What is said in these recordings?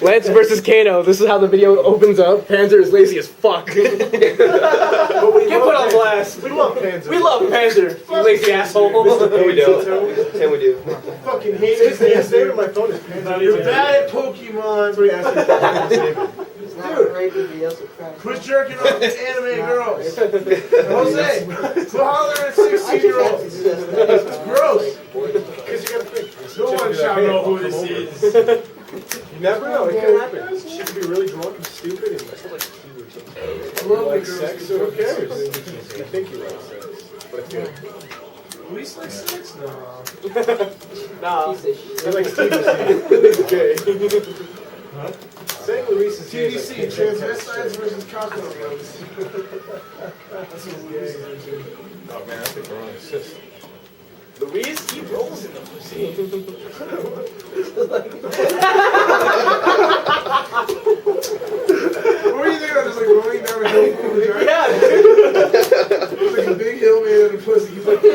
Lance versus Kano. This is how the video opens up. Panzer is lazy as fuck. Get put on blast. We love Panzer. We love Panzer. You lazy asshole. No, we don't. And we do. Fucking hate his name on my phone is Panzer. You're bad at Pokemon. That's what he asked me. Dude, quit jerking off anime girls. Jose, quit hollering at 16-year-olds. It's gross. Because you gotta think. No one shall know who this is. You never know. It could happen. She could be really drunk and stupid and like like sex, so who cares? You think you like sex, but yeah. Luis likes sex? No. Nah. I like TDC. Okay. Huh? Saying Luis is TDC, transvestites versus Kanoleons. That's what Luis is into. Oh man, I think we're on assist. Luis, he rolls in the pussy. What were you thinking? Just like rolling down a hill from the drive? Yeah. He's like a big hill man in a pussy. He's like, yay!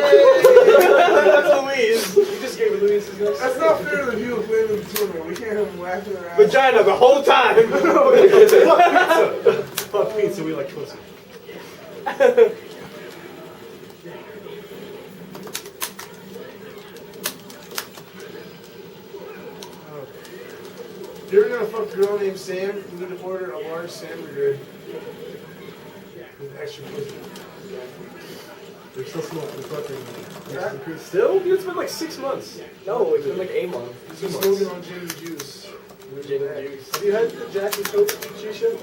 That's Luis. You just gave Luis his next. That's not fair to the people playing in the tournament. We can't have them laughing around. Vagina the whole time. Fuck pizza, we like pussy. If you're gonna fuck a girl named Sam, you need to order a large hamburger with extra pussy. They're still smoking fucking. Still? Dude, it's been like 6 months. No, it's been like a month. He's been smoking on gin and juice. Gin and juice. Have you had the Jack and Coke shisha?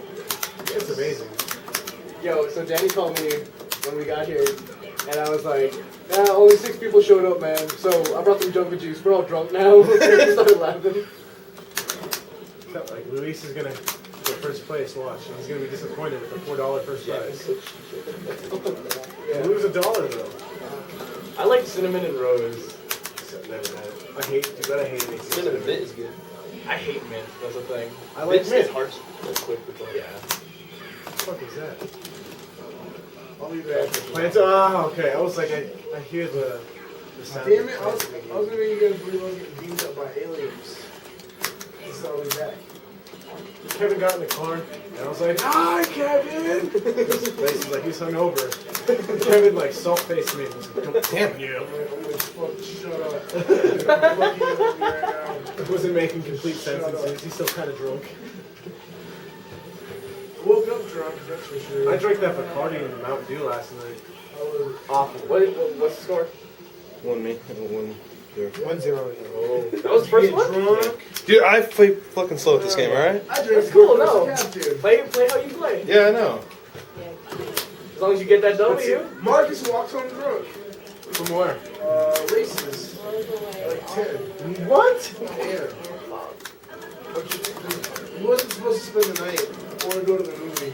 It's amazing. Yo, so Danny called me when we got here, and I was like, nah, only 6 people showed up, man. So I brought some Jungle Juice. We're all drunk now. We started laughing. Like Luis is gonna go first place. Watch, he's gonna be disappointed with the $4 first prize. Yeah. Lose $1 though. I like cinnamon and rose. Never had it. I hate. You gotta hate me. Cinnamon mint is good. I hate mint. That's the thing. I like Mint mint. is harsh real quick before. Yeah. What the fuck is that? I'll leave that. Plants. Ah, okay. I was like, I hear the sound. Damn it! I was gonna make you guys believe I was getting beamed up by aliens. That's all we back. Kevin got in the car, and I was like, "Hi, Kevin!" He's like, he's hungover. Kevin like soft-faced me and was like, "Damn you!" I'm like, "Fuck, shut up!" It wasn't making complete sentences. He's still kind of drunk. Woke up drunk, that's for sure. I drank that Bacardi and Mountain Dew last night. I was awful. What's the score? 1-1. 1-0. Oh. That was the first one? Drunk. Dude, I play fucking slow at this game, alright? I drank That's cool, no. Captain. Play how you play. Yeah, I know. As long as you get that W. Marcus walked home drunk. From where? Races. Like 10. What? Yeah. He wasn't supposed to spend the night or go to the movie.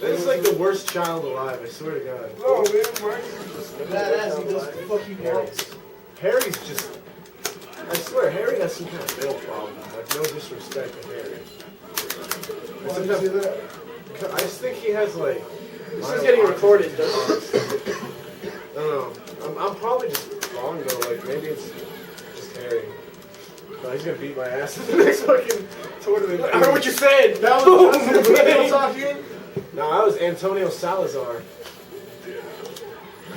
This is like the worst child alive, I swear to God. No, man, Marcus is just a badass. He does what the fuck he wants. Harry's just... I swear, Harry has some kind of male problem. Like, no disrespect to Harry. Why do you say that? I just think he has, like... This is getting recorded, doesn't it? I don't know. I'm probably just wrong, though. Like, maybe it's just Harry. No, he's gonna beat my ass in the next fucking tournament. I heard what you said! That was Antonio talking? No, that was Antonio Salazar.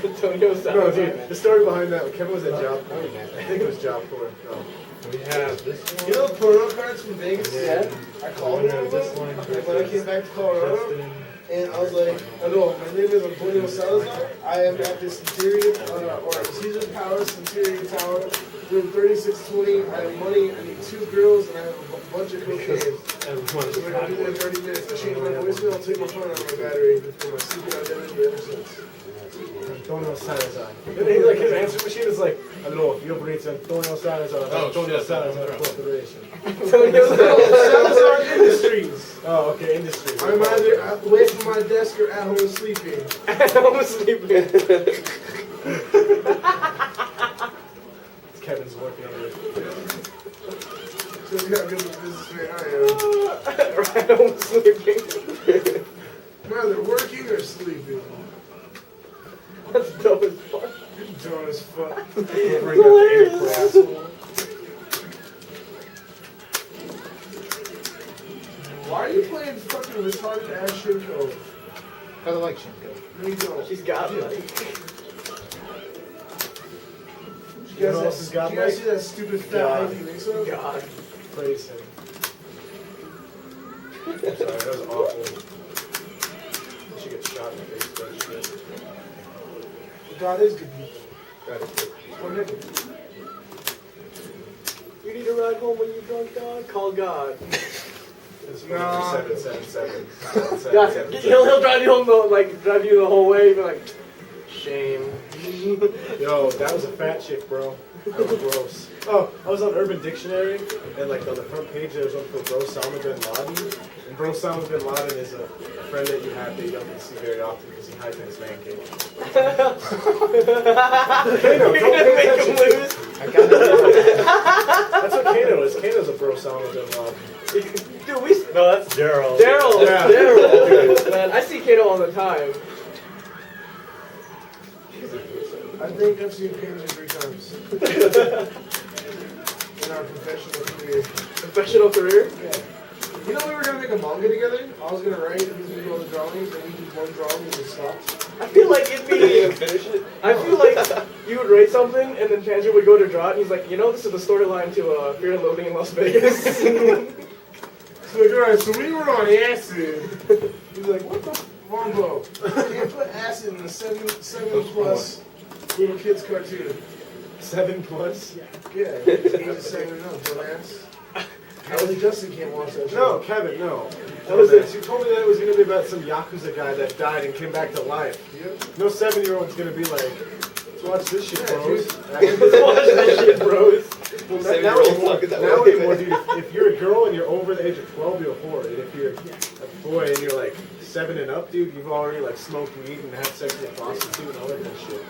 Antonio No, Salazar. dude, the story behind that, Kevin was at Job Corps. I think it was Job Corps. No. We have this one. You know the porno cards from Vegas? Yeah. I called him when I came back to Colorado. And I was like, hello, my name is Antonio Salazar. I am at the Centurion, or Caesar's Palace Centurion Tower, room 3620. I have money, I need 2 girls, and I have a bunch of cocaine. So I'm going to be there in 30 minutes. I change my voicemail, I'll take my phone out of my battery for my secret identity ever since. Antonio Salazar. And then, like, his answer machine is like, hello, you've reached Antonio Salazar. Antonio Salazar Corporation. Antonio Salazar Industries. Oh, okay, Industries. I'm either away from my desk or at home sleeping. At home sleeping. Kevin's working on it. Shows you how good of a businessman I am. At home sleeping. I'm either working or sleeping. That's dope as fuck. You're dumb as fuck. Bring up the airport, asshole. Why are you playing fucking retarded ass Hsien-Ko? I like Hsien-Ko. No, you don't. She's got me. You guys, you guys see that stupid fat lady mix-up? God. Praise him. I'm sorry, that was awful. She gets shot in the face by shit. God is good people. God is good. Or nigga. You need a ride home when you're drunk, God? Call God. It's No. 777. God, he'll drive you home, drive you the whole way. You're like, shame. Yo, that was a fat chick, bro. That was gross. Oh, I was on Urban Dictionary, and on the front page there was one for Bro Osama bin Laden. And Bro Osama bin Laden is a friend that you have that you don't get to see very often because he hides in his man cave. Kano, You're don't gonna pay make him attention. lose. That's what Kano is. Kano's a Bro Osama bin Laden. Dude, No, that's Daryl. Daryl. Yeah. Daryl. Man, I see Kato all the time. I think I've seen Kano 3 times. In our professional career. Professional career? Yeah. You know we were gonna make a manga together? I was gonna write, he was gonna do all the drawings, and we did one drawing and just stopped. I feel like it'd Didn't be. even finish it. I feel like you would write something, and then Tangier would go to draw it, and he's like, you know, this is the storyline to Fear and Loathing in Las Vegas. He's like, alright, so we were on acid. He's like, what the Wombo? Can't put acid in a 7 plus little kids cartoon. 7 plus? Yeah, he's just saying it up, dumbass. Kelly Justin can't watch that show. No, Kevin, no. What was it? You told me that it was going to be about some Yakuza guy that died and came back to life. Yep. No 7-year-old's going to be like, let's watch this shit, bros. Let's watch that shit, bros. Well, now 7-year-olds talk that now way, anymore, man. dude, if you're a girl and you're over the age of 12, you're a whore. And if you're a boy and you're like 7 and up, dude, you've already like smoked weed and had sex with a prostitute and all that kind of shit.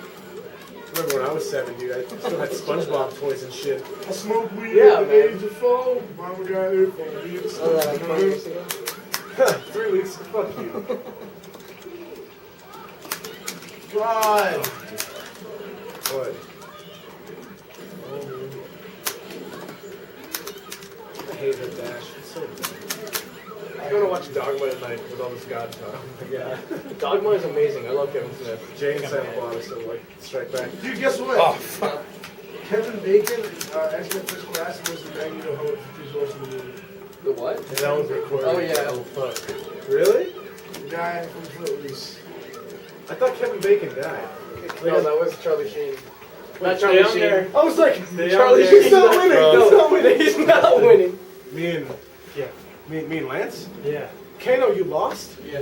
I remember when I was 7, dude, I still had SpongeBob toys and shit. I smoked weed at the age of 4. Mama got it for me. 3 weeks. Fuck you. God. What? I hate her dash. It's so dumb. I'm gonna watch Dogma tonight with all this God talk. Yeah. Dogma is amazing. I love Kevin Smith. Jay and Sam Bond still like strike back. Dude, guess what? Oh, fuck. Kevin Bacon, X-Men First Class was the Magneto Hope for 2 sources of the movie. The what? And that was recorded. Oh, yeah. Oh, fuck. Really? The guy from Footloose. I thought Kevin Bacon died. No, that was Charlie Sheen. Not Stay Charlie on Sheen. there. I was like, Charlie Sheen's Sheen's not winning. No, He's not winning. he's not winning. Me and Lance? Yeah. Kano, you lost? Yeah.